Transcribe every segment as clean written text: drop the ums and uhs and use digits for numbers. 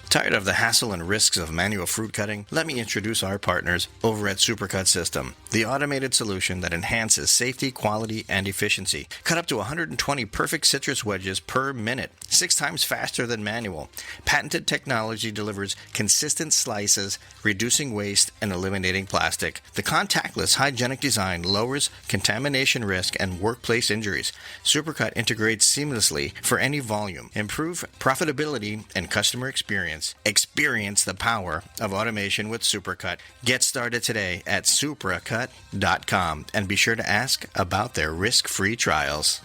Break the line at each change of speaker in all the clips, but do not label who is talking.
Tired of the hassle and risks of manual fruit cutting? Let me introduce our partners over at SupraCut System, the automated solution that enhances safety, quality, and efficiency. Cut up to 120 perfect citrus wedges per minute, 6 times faster than manual. Patented technology delivers consistent slices, reducing waste and eliminating plastic. The contactless hygienic design lowers contamination risk and workplace injuries. SupraCut integrates seamlessly for any volume. Improve profitability and customer experience. Experience the power of automation with SupraCut. Get started today at SupraCut.com and be sure to ask about their risk-free trials.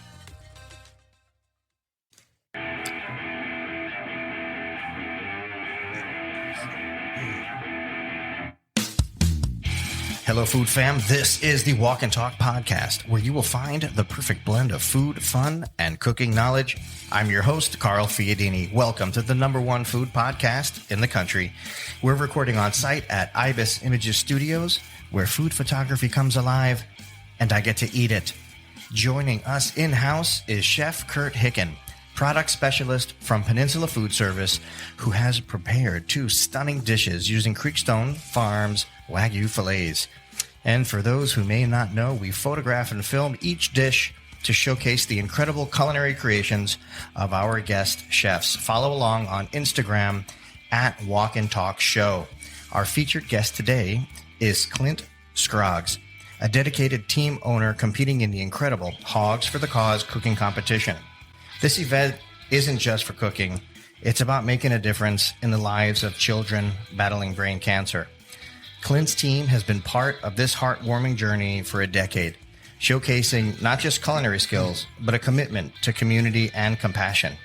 Hello, food fam. This is the Walk and Talk podcast, where you will find the perfect blend of food, fun, and cooking knowledge. I'm your host, Carl Fiadini. Welcome to the #1 food podcast in the country. We're recording on site at Ibis Images Studios, where food photography comes alive, and I get to eat it. Joining us in-house is Chef Kurt Hicken, product specialist from Peninsula Food Service, who has prepared 2 stunning dishes using Creekstone Farms Wagyu fillets. And for those who may not know, we photograph and film each dish to showcase the incredible culinary creations of our guest chefs. Follow along on Instagram at Walk and Talk Show. Our featured guest today is Clint Scroggs, a dedicated team owner competing in the incredible Hogs for the Cause cooking competition. This event isn't just for cooking. It's about making a difference in the lives of children battling brain cancer. Clint's team has been part of this heartwarming journey for a decade, showcasing not just culinary skills, but a commitment to community and compassion.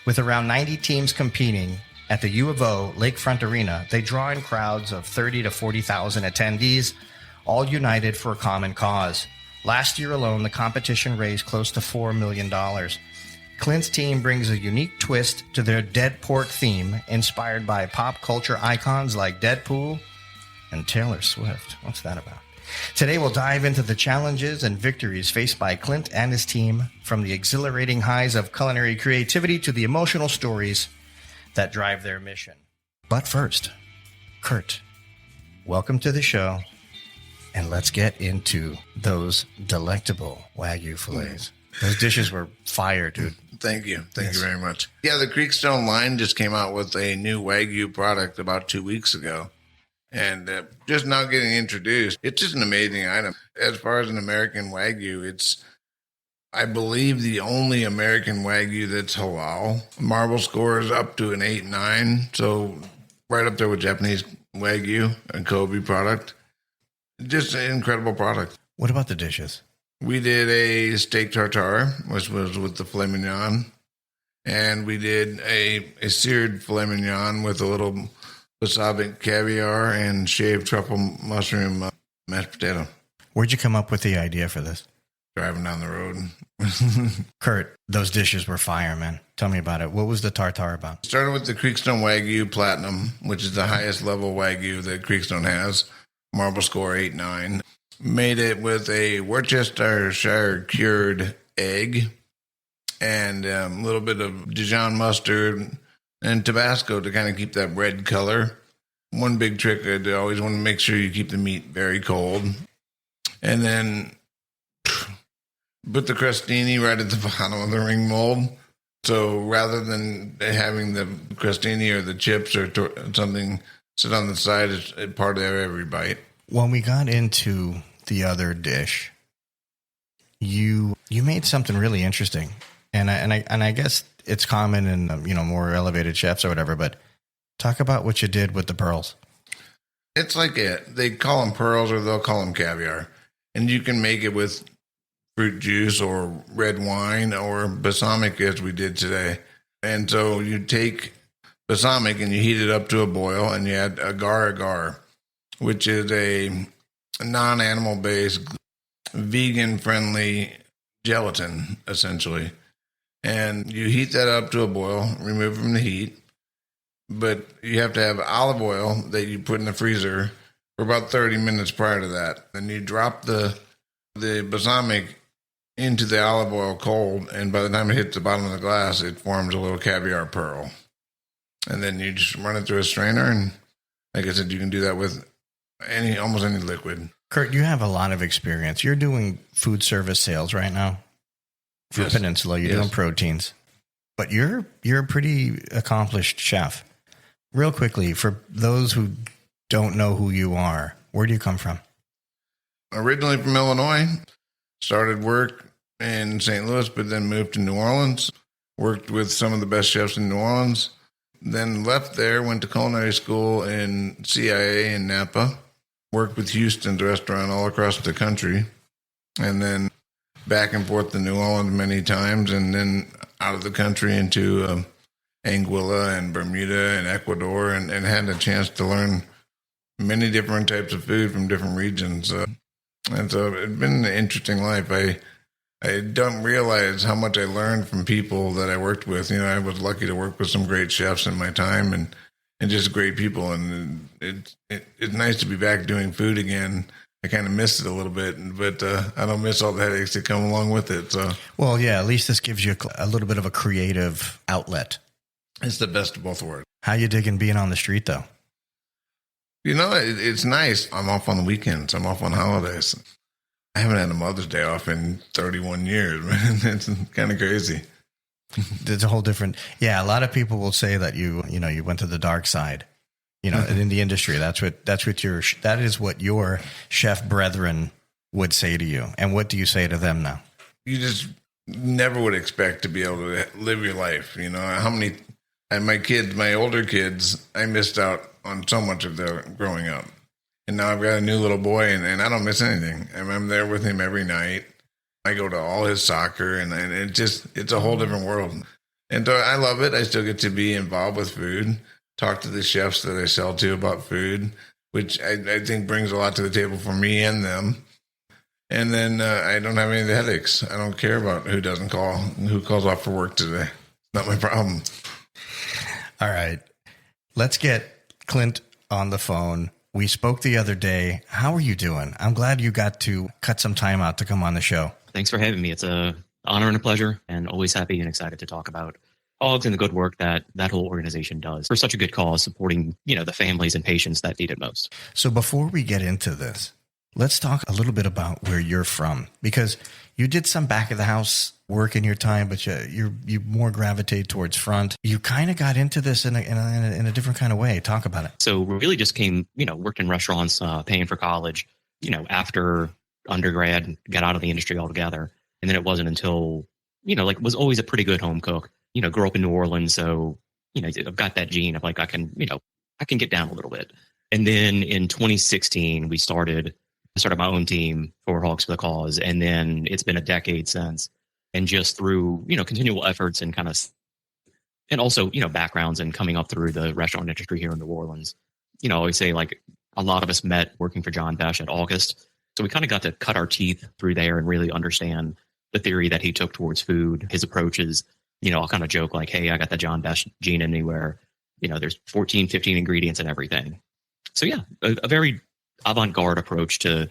With around 90 teams competing at the U of O Lakefront Arena, they draw in crowds of 30 to 40,000 attendees, all united for a common cause. Last year alone, the competition raised close to $4 million. Clint's team brings a unique twist to their Dead Pork theme, inspired by pop culture icons like Deadpool and Taylor Swift. What's that about? Today we'll dive into the challenges and victories faced by Clint and his team, from the exhilarating highs of culinary creativity to the emotional stories that drive their mission. But first, Kurt, welcome to the show, and let's get into those delectable Wagyu fillets. Those dishes were fire, dude.
Thank you. Thank you very much. Yeah, the Creekstone line just came out with a new Wagyu product about 2 weeks ago. And just now getting introduced, it's just an amazing item. As far as an American Wagyu, it's, I believe, the only American Wagyu that's halal. Marble score is up to an 8-9, so right up there with Japanese Wagyu and Kobe product. Just an incredible product.
What about the dishes?
We did a steak tartare, which was with the filet mignon. And we did a seared filet mignon with a little wasabi caviar and shaved truffle mushroom mashed potato.
Where'd you come up with the idea for this?
Driving down the road.
Kurt, those dishes were fire, man. Tell me about it. What was the tartare about?
Started with the Creekstone Wagyu Platinum, which is the highest level Wagyu that Creekstone has. Marble score 8-9. Made it with a Worcestershire cured egg and a little bit of Dijon mustard and Tabasco to kind of keep that red color. One big trick, I always want to make sure you keep the meat very cold. And then put the crostini right at the bottom of the ring mold. So rather than having the crostini or the chips or something sit on the side, it's part of every bite.
When we got into the other dish, you made something really interesting. And I guess it's common in more elevated chefs or whatever, but talk about what you did with the pearls.
It's like they call them pearls or they'll call them caviar. And you can make it with fruit juice or red wine or balsamic as we did today. And so you take balsamic and you heat it up to a boil and you add agar-agar, which is a non-animal based, vegan-friendly gelatin, essentially. And you heat that up to a boil, remove from the heat, but you have to have olive oil that you put in the freezer for about 30 minutes prior to that. Then you drop the balsamic into the olive oil cold, and by the time it hits the bottom of the glass, it forms a little caviar pearl. And then you just run it through a strainer. And like I said, you can do that with almost any liquid.
Kurt, you have a lot of experience. You're doing food service sales right now for
Yes.
Peninsula. You're doing proteins, but you're a pretty accomplished chef. Real quickly, for those who don't know who you are, where do you come from?
Originally from Illinois, started work in St. Louis, but then moved to New Orleans, worked with some of the best chefs in New Orleans, then left there, went to culinary school in CIA in Napa, worked with Houston's restaurant all across the country, and then back and forth to New Orleans many times, and then out of the country into Anguilla and Bermuda and Ecuador, and had a chance to learn many different types of food from different regions. And so it's been an interesting life. I don't realize how much I learned from people that I worked with. You know, I was lucky to work with some great chefs in my time and just great people. And it's nice to be back doing food again. I kind of missed it a little bit, but I don't miss all the headaches that come along with it. So,
well, yeah, at least this gives you a little bit of a creative outlet.
It's the best of both worlds.
How you digging being on the street, though?
You know, it's nice. I'm off on the weekends. I'm off on holidays. I haven't had a Mother's Day off in 31 years, man. It's kind of crazy.
It's a whole different. Yeah, a lot of people will say that you went to the dark side. You know, in the industry, that is what your chef brethren would say to you. And what do you say to them now?
You just never would expect to be able to live your life. You know, my older kids, I missed out on so much of their growing up. And now I've got a new little boy, and I don't miss anything. I'm there with him every night. I go to all his soccer, and it's a whole different world. And so I love it. I still get to be involved with food, talk to the chefs that I sell to about food, which I think brings a lot to the table for me and them. And then I don't have any of the headaches. I don't care about who calls off for work today. It's not my problem.
All right. Let's get Clint on the phone. We spoke the other day. How are you doing? I'm glad you got to cut some time out to come on the show.
Thanks for having me. It's an honor and a pleasure, and always happy and excited to talk about Hogs and the good work that whole organization does for such a good cause, supporting, the families and patients that need it most.
So before we get into this, let's talk a little bit about where you're from, because you did some back of the house work in your time, but you more gravitate towards front. You kind of got into this in a different kind of way. Talk about it.
So really just came, worked in restaurants, paying for college, after undergrad, got out of the industry altogether. And then it wasn't until, was always a pretty good home cook, grew up in New Orleans. So, I've got that gene of like, I can get down a little bit. And then in 2016, I started my own team for Hogs for the Cause. And then it's been a decade since. And just through, continual efforts and and also, backgrounds and coming up through the restaurant industry here in New Orleans, I always say like a lot of us met working for John Besh at August. So we kind of got to cut our teeth through there and really understand the theory that he took towards food, his approaches. I'll kind of joke like, hey, I got the John Besh gene in me where, there's 14, 15 ingredients and everything. So yeah, a very avant-garde approach to,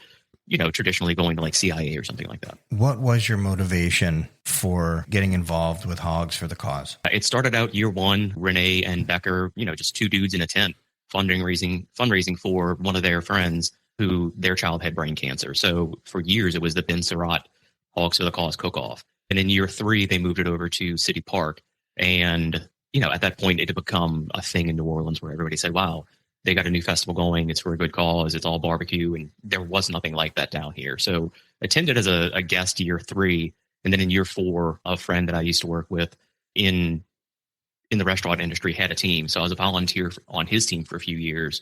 traditionally going to like CIA or something like that.
What was your motivation for getting involved with Hogs for the Cause?
It started out year one, Renee and Becker, just two dudes in a tent fundraising for one of their friends who their child had brain cancer. So for years, it was the Ben Surratt Hogs for the Cause cook-off. And in year three, they moved it over to City Park. And, at that point, it had become a thing in New Orleans where everybody said, wow, they got a new festival going. It's for a good cause. It's all barbecue. And there was nothing like that down here. So attended as a guest year three. And then in year four, a friend that I used to work with in the restaurant industry had a team. So I was a volunteer on his team for a few years.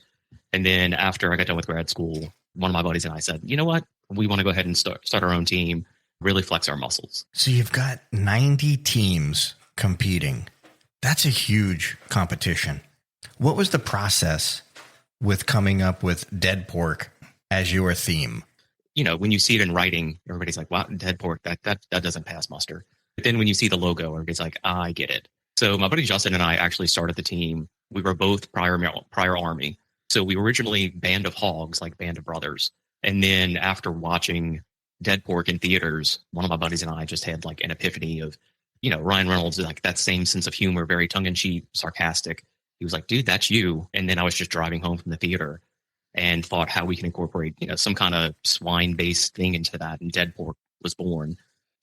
And then after I got done with grad school, one of my buddies and I said, you know what? We want to go ahead and start our own team, really flex our muscles.
So you've got 90 teams competing. That's a huge competition. What was the process with coming up with dead pork as your theme?
When you see it in writing, everybody's like, wow, dead pork, that doesn't pass muster. But then when you see the logo, everybody's like, I get it. So my buddy Justin and I actually started the team. We were both prior Army. So we were originally Band of Hogs, like Band of Brothers. And then after watching dead pork in theaters, one of my buddies and I just had like an epiphany of, Ryan Reynolds, like that same sense of humor, very tongue-in-cheek, sarcastic. He was like, dude, that's you. And then I was just driving home from the theater and thought how we can incorporate, some kind of swine-based thing into that. And dead pork was born.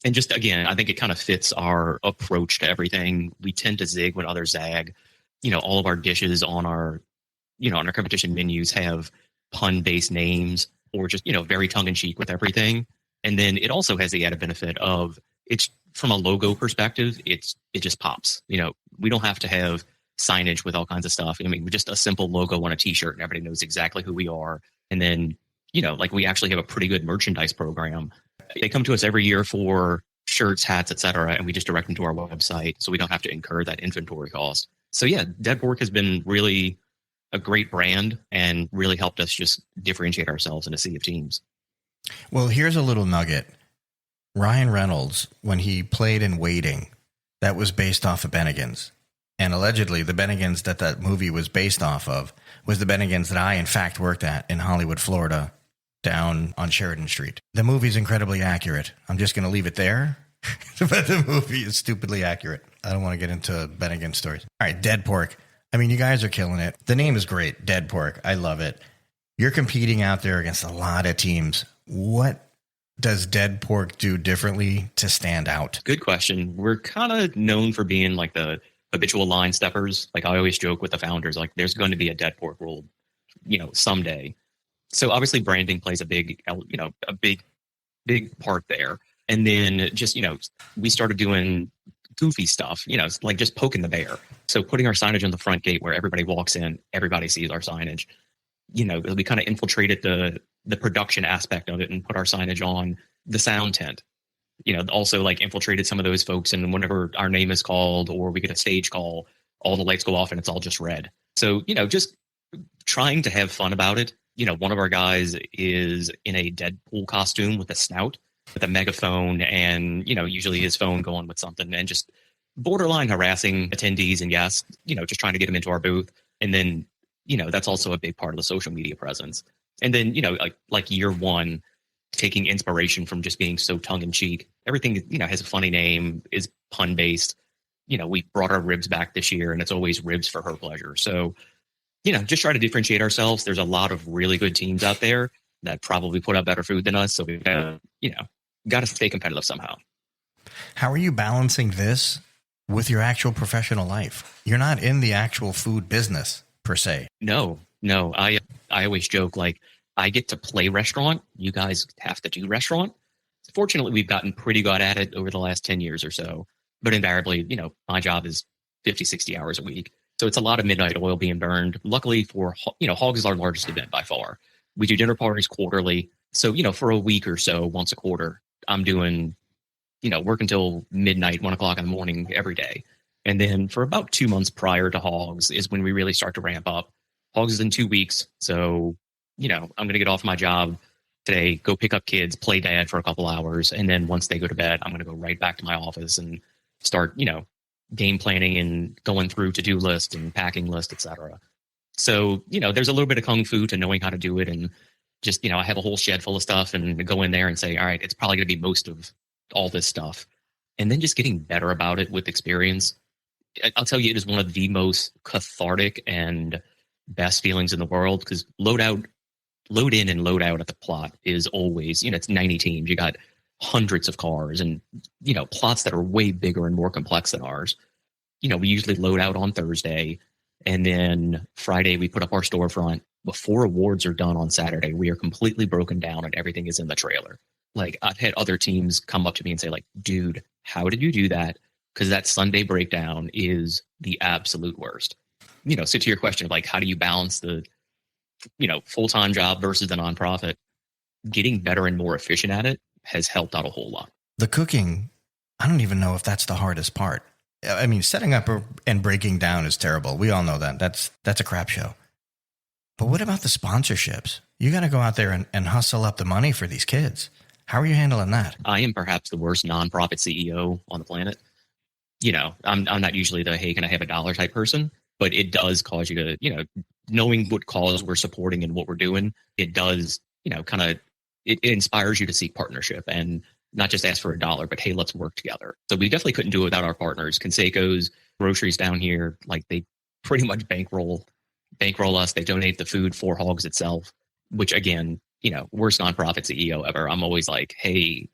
And just, again, I think it kind of fits our approach to everything. We tend to zig when others zag. All of our dishes on our competition menus have pun-based names or just, very tongue-in-cheek with everything. And then it also has the added benefit of it's from a logo perspective, it just pops. We don't have to have signage with all kinds of stuff. I mean, just a simple logo on a t-shirt and everybody knows exactly who we are. And then, we actually have a pretty good merchandise program. They come to us every year for shirts, hats, etc., and we just direct them to our website so we don't have to incur that inventory cost. So yeah, Dead Pork has been really a great brand and really helped us just differentiate ourselves in a sea of teams.
Well, here's a little nugget. Ryan Reynolds, when he played in Waiting, that was based off of Bennigan's. And allegedly, the Bennigan's that movie was based off of was the Bennigan's that I, in fact, worked at in Hollywood, Florida, down on Sheridan Street. The movie's incredibly accurate. I'm just going to leave it there. But the movie is stupidly accurate. I don't want to get into Bennigan stories. All right, Dead Pork. I mean, you guys are killing it. The name is great, Dead Pork. I love it. You're competing out there against a lot of teams. What does Dead Pork do differently to stand out?
Good question. We're kind of known for being like the habitual line steppers. Like I always joke with the founders, like there's going to be a Dead Pork rule, someday. So obviously branding plays a big part there. And then just, we started doing goofy stuff, like just poking the bear. So putting our signage on the front gate where everybody walks in, everybody sees our signage. We kind of infiltrated the production aspect of it and put our signage on the sound tent. Also like infiltrated some of those folks. And whenever our name is called or we get a stage call, all the lights go off and it's all just red. So, just trying to have fun about it. One of our guys is in a Deadpool costume with a snout, with a megaphone and, usually his phone going with something and just borderline harassing attendees and guests, just trying to get them into our booth. And then, that's also a big part of the social media presence. And then, like year one, taking inspiration from just being so tongue in cheek. Everything, has a funny name, is pun based. We brought our ribs back this year and it's always ribs for her pleasure. So, just try to differentiate ourselves. There's a lot of really good teams out there that probably put out better food than us. So we got to stay competitive somehow.
How are you balancing this with your actual professional life? You're not in the actual food business per se.
No. I always joke, like, I get to play restaurant. You guys have to do restaurant. Fortunately, we've gotten pretty good at it over the last 10 years or so. But invariably, my job is 50, 60 hours a week. So it's a lot of midnight oil being burned. Luckily for, Hogs is our largest event by far. We do dinner parties quarterly. So, for a week or so, once a quarter, I'm doing, work until midnight, 1 o'clock in the morning every day. And then for about 2 months prior to Hogs is when we really start to ramp up. Hogs is in 2 weeks. So, I'm going to get off my job today, go pick up kids, play dad for a couple hours. And then once they go to bed, I'm going to go right back to my office and start, game planning and going through to-do list and packing list, etc. So, there's a little bit of kung fu to knowing how to do it. And just, I have a whole shed full of stuff and go in there and say, all right, it's probably going to be most of all this stuff. And then just getting better about it with experience. I'll tell you, it is one of the most cathartic and best feelings in the world because load in and load out at the plot is always, it's 90 teams. You got hundreds of cars and, plots that are way bigger and more complex than ours. We usually load out on Thursday and then Friday we put up our storefront. Before awards are done on Saturday, we are completely broken down and everything is in the trailer. Like I've had other teams come up to me and say like, dude, how did you do that? Because that Sunday breakdown is the absolute worst. So to your question of like, how do you balance the, full-time job versus the nonprofit? Getting better and more efficient at it has helped out a whole lot.
The cooking, I don't even know if that's the hardest part. I mean, setting up and breaking down is terrible. We all know that. That's a crap show. But what about the sponsorships? You got to go out there and hustle up the money for these kids. How are you handling that?
I am perhaps the worst nonprofit CEO on the planet. I'm not usually the, hey, can I have $1 type person? But it does cause you to, knowing what cause we're supporting and what we're doing, it does, it inspires you to seek partnership and not just ask for $1, but hey, let's work together. So we definitely couldn't do it without our partners. Conseco's groceries down here, like pretty much bankroll us. They donate the food for Hogs itself, which again, worst nonprofit CEO ever. I'm always like, hey,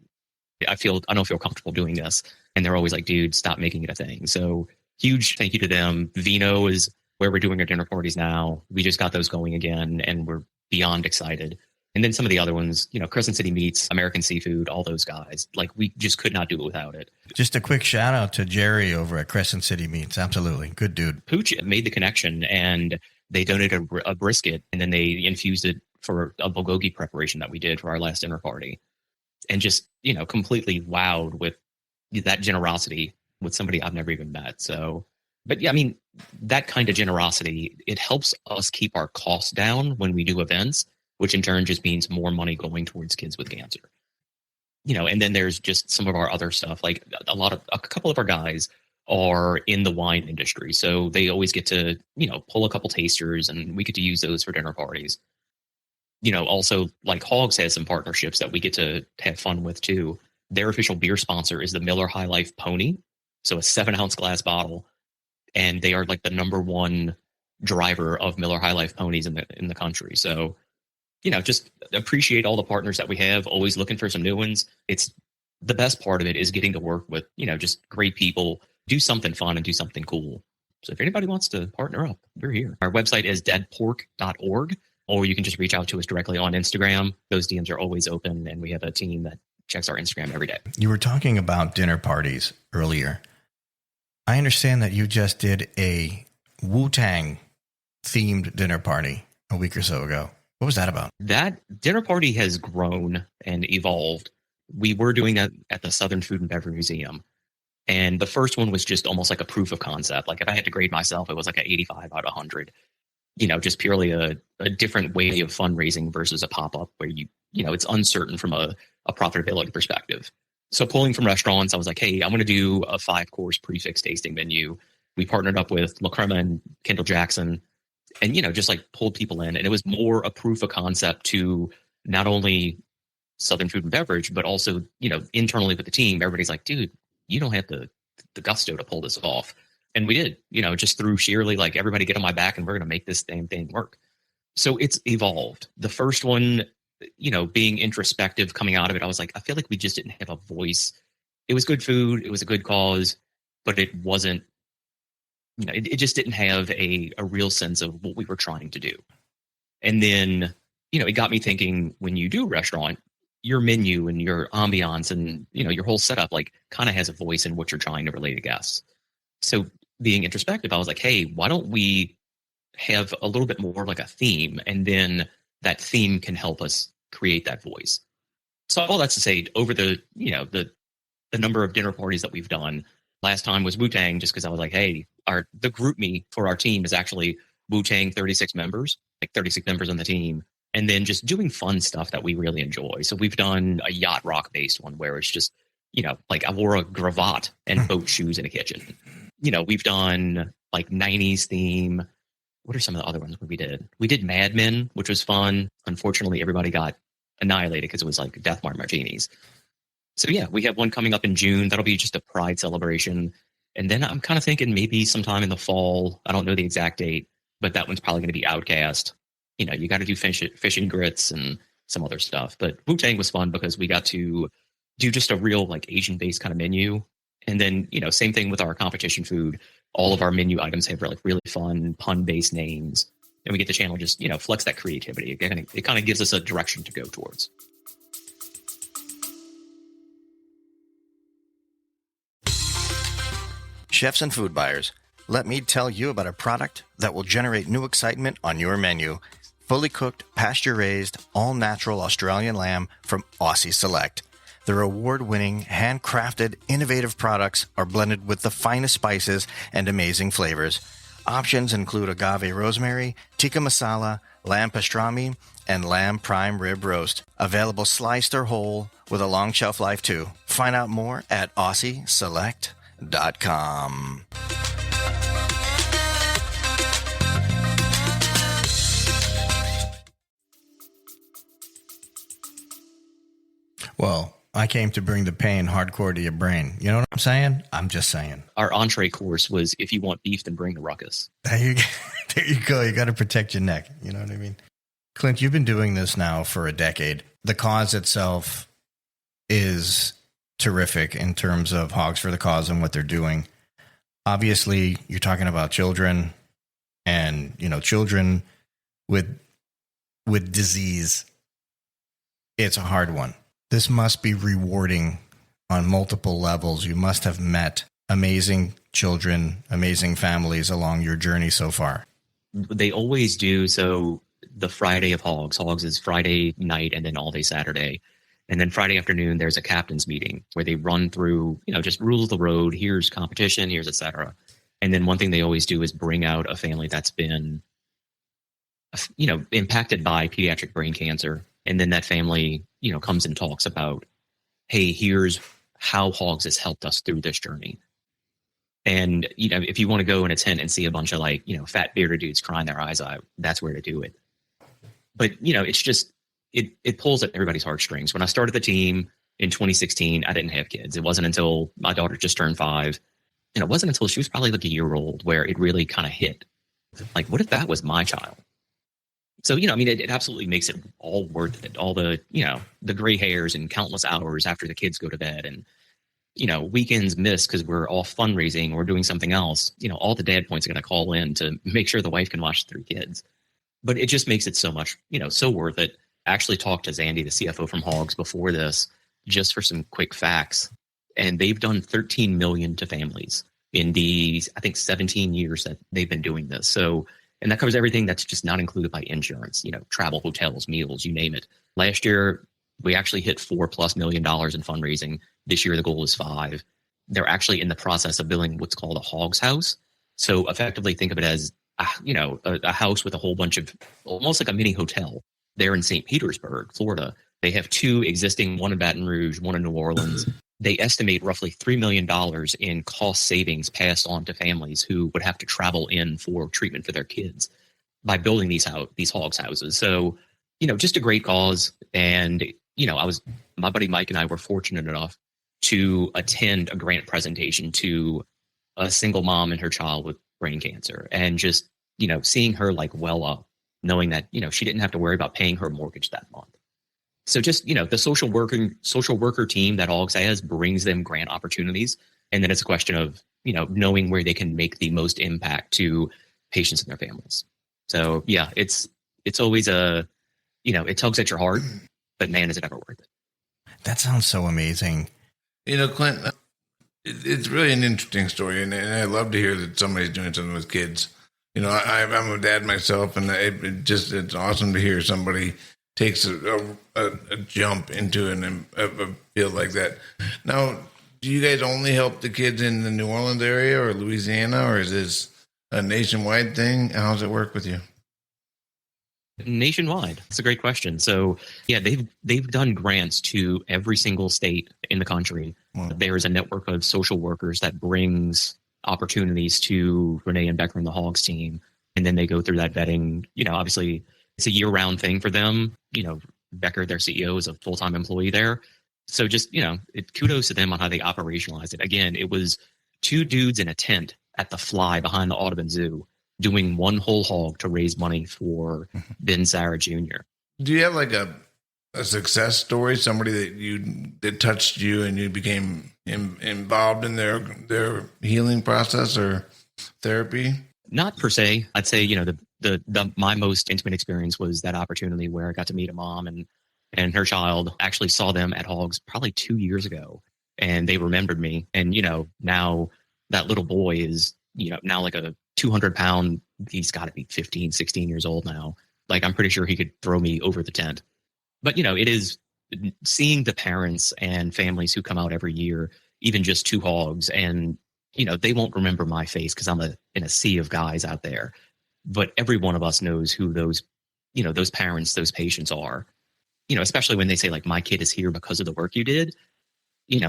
I don't feel comfortable doing this. And they're always like, dude, stop making it a thing. So huge thank you to them. Vino is where we're doing our dinner parties now. We just got those going again, and we're beyond excited. And then some of the other ones, Crescent City Meats, American Seafood, all those guys. Like, we just could not do it without it.
Just a quick shout out to Jerry over at Crescent City Meats. Absolutely. Good dude.
Pooch made the connection, and they donated a brisket, and then they infused it for a bulgogi preparation that we did for our last dinner party. And just, completely wowed with that generosity with somebody I've never even met. So, but yeah, I mean, that kind of generosity, it helps us keep our costs down when we do events, which in turn just means more money going towards kids with cancer. And then there's just some of our other stuff, like a couple of our guys are in the wine industry. So they always get to, pull a couple tasters, and we get to use those for dinner parties. Also, like, Hogs has some partnerships that we get to have fun with too. Their official beer sponsor is the Miller High Life Pony. So a 7-ounce glass bottle. And they are like the number one driver of Miller High Life ponies in the country. So, just appreciate all the partners that we have, always looking for some new ones. It's the best part of it is getting to work with, just great people, do something fun and do something cool. So if anybody wants to partner up, we're here. Our website is deadpork.org, or you can just reach out to us directly on Instagram. Those DMs are always open, and we have a team that checks our Instagram every day.
You were talking about dinner parties earlier. I understand that you just did a Wu-Tang themed dinner party a week or so ago. What was that about?
That dinner party has grown and evolved. We were doing that at the Southern Food and Beverage Museum. And the first one was just almost like a proof of concept. Like, if I had to grade myself, it was like an 85 out of 100. Just purely a different way of fundraising versus a pop-up where it's uncertain from a profitability perspective. So pulling from restaurants, I was like, hey, I'm going to do a 5-course prefix tasting menu. We partnered up with La Crema and Kendall Jackson, and, just like pulled people in. And it was more a proof of concept to not only Southern Food and Beverage, but also, internally with the team. Everybody's like, dude, you don't have the gusto to pull this off. And we did, just through sheerly like, everybody get on my back and we're going to make this thing work. So it's evolved. The first one, being introspective coming out of it, I was like, I feel like we just didn't have a voice. It was good food. It was a good cause, but it wasn't, it just didn't have a real sense of what we were trying to do. And then, it got me thinking, when you do restaurant, your menu and your ambiance and, your whole setup, like, kind of has a voice in what you're trying to relay to guests. So being introspective, I was like, hey, why don't we have a little bit more like a theme, and then that theme can help us create that voice. So all that's to say, over the number of dinner parties that we've done, last time was Wu-Tang, just because I was like, hey, the group me for our team is actually Wu-Tang 36 members, like 36 members on the team. And then just doing fun stuff that we really enjoy. So we've done a yacht rock based one where it's just, like, I wore a cravat and boat shoes in a kitchen. We've done like 90s theme. What are some of the other ones we did? We did Mad Men, which was fun. Unfortunately, everybody got annihilated because it was like Death Mart martinis. So yeah, we have one coming up in June. That'll be just a pride celebration. And then I'm kind of thinking maybe sometime in the fall. I don't know the exact date, but that one's probably going to be Outcast. You got to do fish and grits and some other stuff. But Wu-Tang was fun because we got to do just a real like Asian-based kind of menu. And then, same thing with our competition food. All of our menu items have like really fun pun-based names. And we get the channel just, flex that creativity. It kind of gives us a direction to go towards.
Chefs and food buyers, let me tell you about a product that will generate new excitement on your menu. Fully cooked, pasture-raised, all-natural Australian lamb from Aussie Select. Their award-winning, handcrafted, innovative products are blended with the finest spices and amazing flavors. Options include agave rosemary, tikka masala, lamb pastrami, and lamb prime rib roast. Available sliced or whole with a long shelf life too. Find out more at AussieSelect.com. Well, I came to bring the pain hardcore to your brain. You know what I'm saying? I'm just saying.
Our entree course was, if you want beef, then bring the ruckus.
There you go. You got to protect your neck. You know what I mean? Clint, you've been doing this now for a decade. The cause itself is terrific in terms of Hogs for the Cause and what they're doing. Obviously, you're talking about children and, children with disease. It's a hard one. This must be rewarding on multiple levels. You must have met amazing children, amazing families along your journey so far.
They always do. So the Friday of Hogs is Friday night and then all day Saturday. And then Friday afternoon, there's a captain's meeting where they run through, just rules of the road. Here's competition, here's et cetera. And then one thing they always do is bring out a family that's been, impacted by pediatric brain cancer. And then that family, comes and talks about, hey, here's how Hogs has helped us through this journey. And, if you want to go in a tent and see a bunch of fat bearded dudes crying their eyes out, that's where to do it. But, it's just, it pulls at everybody's heartstrings. When I started the team in 2016, I didn't have kids. It wasn't until my daughter just turned 5. And it wasn't until she was probably like a year old where it really kind of hit. Like, what if that was my child? So, it absolutely makes it all worth it. All the, the gray hairs and countless hours after the kids go to bed and, weekends missed because we're off fundraising or doing something else. All the dad points are going to call in to make sure the wife can watch the 3 kids. But it just makes it so much, so worth it. I actually talked to Zandy, the CFO from Hogs, before this, just for some quick facts. And they've done 13 million to families in these, I think, 17 years that they've been doing this. So, and that covers everything that's just not included by insurance, travel, hotels, meals, you name it. Last year, we actually hit $4+ million in fundraising. This year, the goal is 5. They're actually in the process of building what's called a Hogs house. So effectively think of it as, a house with a whole bunch of, almost like a mini hotel. They're in St. Petersburg, Florida. They have 2 existing, one in Baton Rouge, one in New Orleans. They estimate roughly $3 million in cost savings passed on to families who would have to travel in for treatment for their kids by building these Hogs houses. So, just a great cause. And, my buddy Mike and I were fortunate enough to attend a grant presentation to a single mom and her child with brain cancer, and just, seeing her well up, knowing that, she didn't have to worry about paying her mortgage that month. So just, the social worker team that Hogs has brings them grant opportunities. And then it's a question of, knowing where they can make the most impact to patients and their families. So yeah, it's always it tugs at your heart, but man, is it ever worth it.
That sounds so amazing.
Clint, it's really an interesting story. And I love to hear that somebody's doing something with kids. I'm a dad myself, and it's awesome to hear somebody takes a jump into a field like that. Now, do you guys only help the kids in the New Orleans area or Louisiana, or is this a nationwide thing? How does it work with you?
Nationwide. That's a great question. So yeah, they've done grants to every single state in the country. Wow. There is a network of social workers that brings opportunities to Renee and Becker and the Hogs team. And then they go through that vetting. Obviously it's a year-round thing for them. Becker, their CEO, is a full-time employee there. So just, kudos to them on how they operationalized it. Again, it was 2 dudes in a tent at the Fly behind the Audubon Zoo doing one whole hog to raise money for Ben Sarah Jr.
Do you have a success story, somebody that touched you and you became involved in their healing process or therapy?
Not per se. I'd say, my most intimate experience was that opportunity where I got to meet a mom and her child. Actually saw them at Hogs probably 2 years ago, and they remembered me. And, now that little boy is, now like a 200-pound, he's got to be 15, 16 years old now. I'm pretty sure he could throw me over the tent. But, it is seeing the parents and families who come out every year, even just 2 Hogs, and, they won't remember my face because I'm in a sea of guys out there. But every one of us knows who those parents, those patients are, especially when they say my kid is here because of the work you did,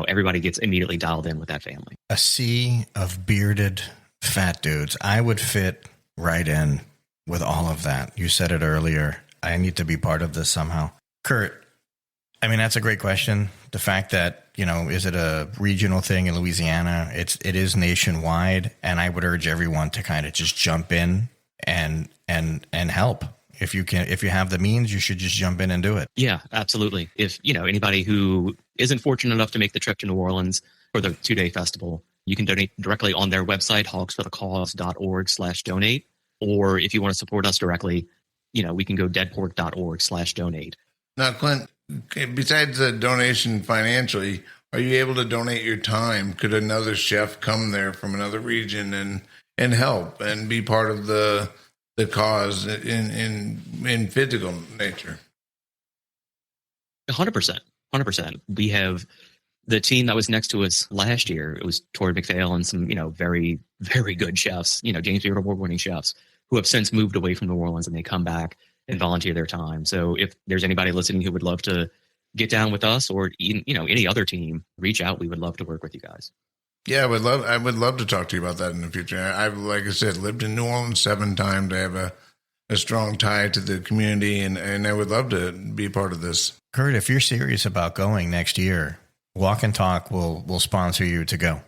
everybody gets immediately dialed in with that family.
A sea of bearded fat dudes. I would fit right in with all of that. You said it earlier. I need to be part of this somehow. Kurt, I mean, that's a great question. The fact that, is it a regional thing in Louisiana? It is nationwide. And I would urge everyone to kind of just jump in and help. If you have the means, you should just jump in and do it.
Yeah, absolutely. If, anybody who isn't fortunate enough to make the trip to New Orleans for the 2-day festival, you can donate directly on their website, hogsforthecause.org/donate. Or if you want to support us directly, we can go deadpork.org/donate.
Now, Clint, besides the donation financially, are you able to donate your time? Could another chef come there from another region and help and be part of the cause in physical nature?
100%. We have the team that was next to us last year. It was Tori McPhail and some, very, very good chefs, James Beard Award-winning chefs who have since moved away from New Orleans, and they come back and volunteer their time. So if there's anybody listening who would love to get down with us or, any other team, reach out. We would love to work with you guys.
Yeah, I would love to talk to you about that in the future. I've, like I said, lived in New Orleans 7 times. I have a strong tie to the community, and I would love to be part of this.
Kurt, if you're serious about going next year, Walk and Talk will sponsor you to go.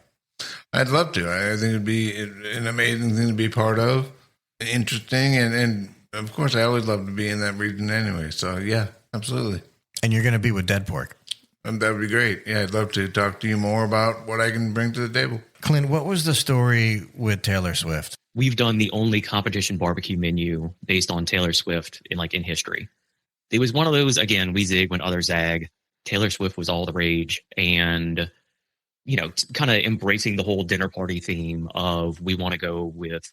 I'd love to. I think it'd be an amazing thing to be part of, interesting, and of course, I always love to be in that region anyway. So, yeah, absolutely.
And you're going to be with Dead Pork.
That would be great. Yeah, I'd love to talk to you more about what I can bring to the table.
Clint, what was the story with Taylor Swift?
We've done the only competition barbecue menu based on Taylor Swift in history. It was one of those, again, we zig when others zag. Taylor Swift was all the rage, and, kind of embracing the whole dinner party theme of we want to go with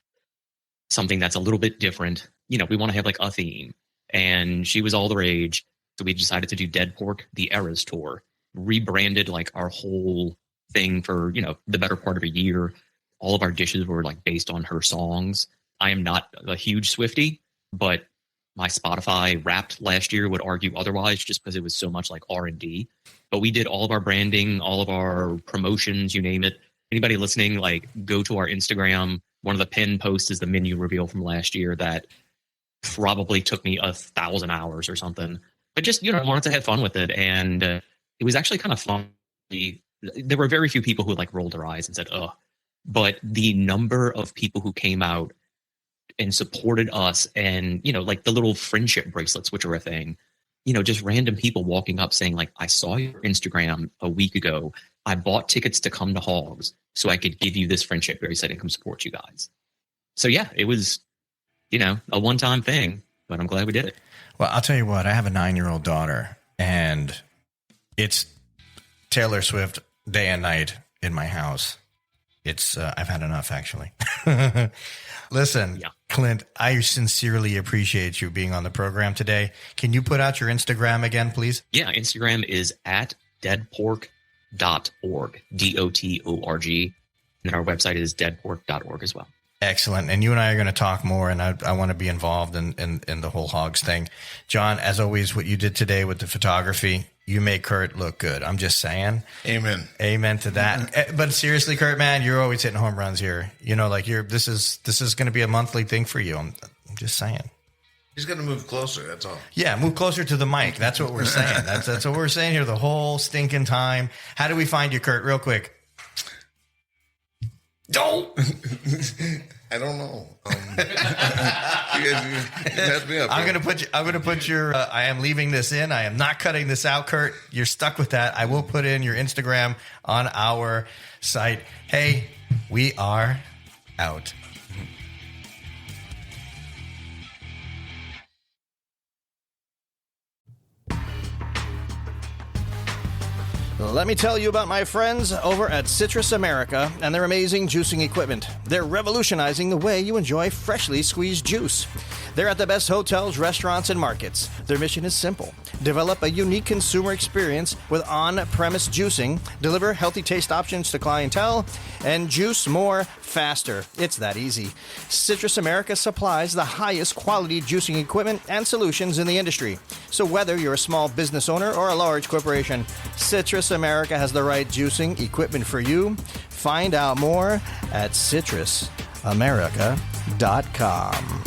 something that's a little bit different. We want to have a theme, and she was all the rage. So we decided to do Dead Pork, the Eras Tour, rebranded our whole thing for, the better part of a year. All of our dishes were based on her songs. I am not a huge Swiftie, but my Spotify Wrapped last year would argue otherwise just because it was so much R&D. But we did all of our branding, all of our promotions, you name it. Anybody listening, go to our Instagram. One of the pinned posts is the menu reveal from last year that probably took me 1,000 hours or something. But just, wanted to have fun with it. And it was actually kind of fun. There were very few people who rolled their eyes and said, ugh. But the number of people who came out and supported us and, the little friendship bracelets, which are a thing, just random people walking up saying I saw your Instagram a week ago. I bought tickets to come to Hogs so I could give you this friendship bracelet and come support you guys. So yeah, it was, a one-time thing, but I'm glad we did it.
Well, I'll tell you what, I have a 9-year-old daughter, and it's Taylor Swift day and night in my house. It's I've had enough, actually. Listen, yeah. Clint, I sincerely appreciate you being on the program today. Can you put out your Instagram again, please?
Yeah, Instagram is at deadpork.org, DOTORG. And our website is deadpork.org as well.
Excellent. And you and I are going to talk more, and I want to be involved in the whole Hogs thing. John, as always, what you did today with the photography, you make Kurt look good. I'm just saying.
Amen.
Amen to that. But seriously, Kurt, man, you're always hitting home runs here. This is going to be a monthly thing for you. I'm just saying.
He's going to move closer. That's all.
Yeah, move closer to the mic. That's what we're saying. That's what we're saying here the whole stinking time. How do we find you, Kurt? Real quick.
Don't. I don't know. You messed me up.
I'm gonna put your. I am leaving this in. I am not cutting this out, Kurt. You're stuck with that. I will put in your Instagram on our site. Hey, we are out. Let me tell you about my friends over at Citrus America and their amazing juicing equipment. They're revolutionizing the way you enjoy freshly squeezed juice. They're at the best hotels, restaurants, and markets. Their mission is simple. Develop a unique consumer experience with on-premise juicing, deliver healthy taste options to clientele, and juice more faster. It's that easy. Citrus America supplies the highest quality juicing equipment and solutions in the industry. So whether you're a small business owner or a large corporation, Citrus America has the right juicing equipment for you. Find out more at citrusamerica.com.